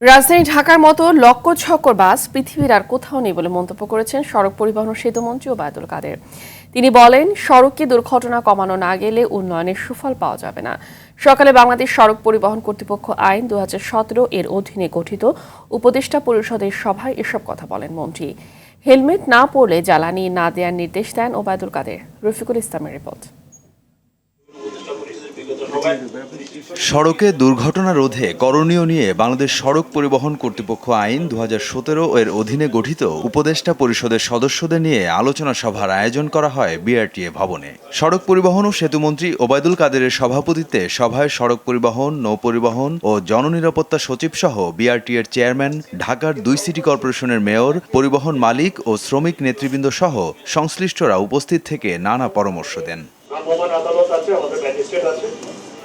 রাজধানী ঢাকার মতো লক্কছক্কর বাস পৃথিবীর আর কোথাও নেই বলে মন্তব্য করেছেন সড়ক পরিবহন ও সেতুমন্ত্রী ওবায়দুল কাদের। তিনি বলেন, সড়কে দুর্ঘটনা কমানো না গেলে উন্নয়নের সুফল পাওয়া যাবে না। সকালে বাংলাদেশ সড়ক পরিবহন কর্তৃপক্ষ আইন ২০১৭ এর অধীনে গঠিত উপদেষ্টা পরিষদের সভায় এসব কথা বলেন মন্ত্রী। হেলমেট না পরলে জ্বালানি না দেওয়ার নির্দেশ দেন ওবায়দুল কাদের। রফিকুল ইসলামের রিপোর্ট। সড়কে দুর্ঘটনা রোধে করণীয় নিয়ে বাংলাদেশ সড়ক পরিবহন কর্তৃপক্ষ আইন ২০১৭ এর অধীনে গঠিত উপদেষ্টা পরিষদের সদস্যদের নিয়ে আলোচনা সভার আয়োজন করা হয় বিআরটিএ ভবনে। সড়ক পরিবহন ও সেতুমন্ত্রী ওবায়দুল কাদেরের সভাপতিত্বে সভায় সড়ক পরিবহন, নৌ পরিবহন ও জননিরাপত্তা সচিব সহ বিআরটিএর চেয়ারম্যান, ঢাকার ২ সিটি কর্পোরেশনের মেয়র, পরিবহন মালিক ও শ্রমিক নেতৃবৃন্দ সহ সংশ্লিষ্টরা উপস্থিত থেকে নানা পরামর্শ দেন।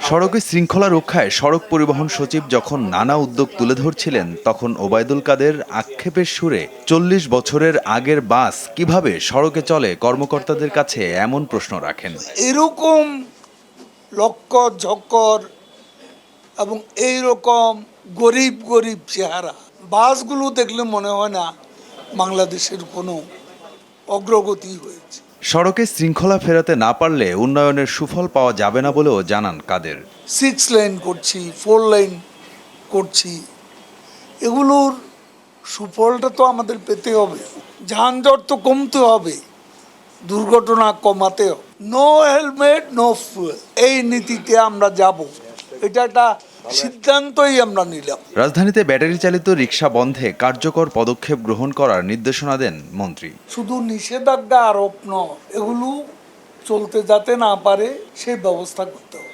সড়কে শৃঙ্খলা রক্ষায় সড়ক পরিবহন সচিব যখন নানা উদ্যোগ তুলে ধরছিলেন, তখন ওবায়দুল কাদের আক্ষেপের সুরে ৪০ বছরের আগের বাস কিভাবে সড়কে চলে কর্মকর্তাদের কাছে এমন প্রশ্ন রাখেন। এরকম লক্কর ঝক্কর এবং এইরকম গরিব গরিব চেহারা বাসগুলো দেখলে মনে হয় না বাংলাদেশের কোনো অগ্রগতি হয়েছে। সড়কে শৃঙ্খলা ফেরাতে না পারলে উন্নয়নের সুফল পাওয়া যাবে না বলেও জানান কাদের। 6 লেন করছি, 4 লেন করছি, এগুলোর সুফলটা তো আমাদের পেতে হবে। যানজট তো কমতে হবে, দুর্ঘটনা কমাতে হবে। নো হেলমেট নো ফুয়েল, এই নীতিতে আমরা যাব, এটা একটা সিদ্ধান্তই আমরা নিলাম। রাজধানীতে ব্যাটারি চালিত রিকশা বন্ধে কার্যকর পদক্ষেপ গ্রহণ করার নির্দেশনা দেন মন্ত্রী। শুধু নিষেধাজ্ঞা আরোপ নয়, এগুলো চলতে যাতে না পারে সেই ব্যবস্থা করতে হবে।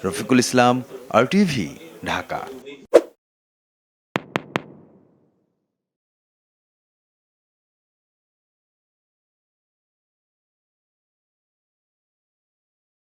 রফিকুল ইসলাম, RTV, ঢাকা।